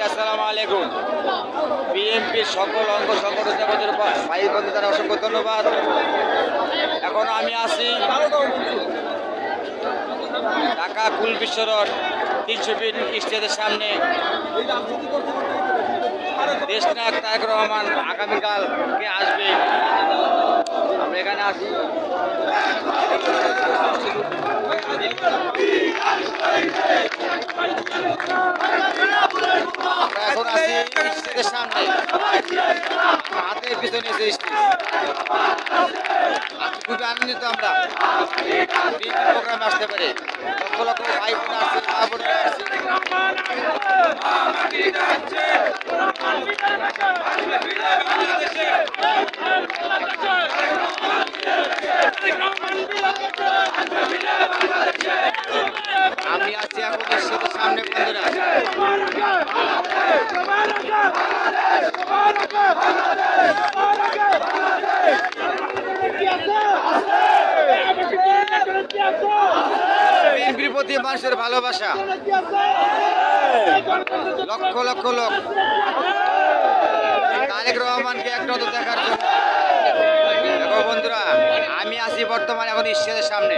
আসসালামু আলাইকুম। বিএনপির সকল অঙ্গ সংগঠনের ভাই বন্ধুদের অসংখ্য ধন্যবাদ। এখন আমি আছি ঢাকা কুল বিশ্ব রোড 300 ফিট স্টেজের সামনে। দেশনায়ক তারেক রহমান আগামীকালকে আসবে, আমরা এখানে আছি। এখন আছি স্টেজের সামনে, হাতের পিছনে এসে স্টেজ। খুবই আনন্দিত আমরা প্রোগ্রামে আসতে পারে। লক্ষ লক্ষ ভাই বোন আসছে, মা বোনেরা আসছে। আমি আছি এখন স্টেজের সামনে বন্ধুরা। বিএনপির প্রতি মানুষের ভালোবাসা, লক্ষ লক্ষ লোক তারেক রহমানকে এক নজর দেখার জন্য। দেখো বন্ধুরা, আমি আছি বর্তমানে এখন স্টেজের সামনে।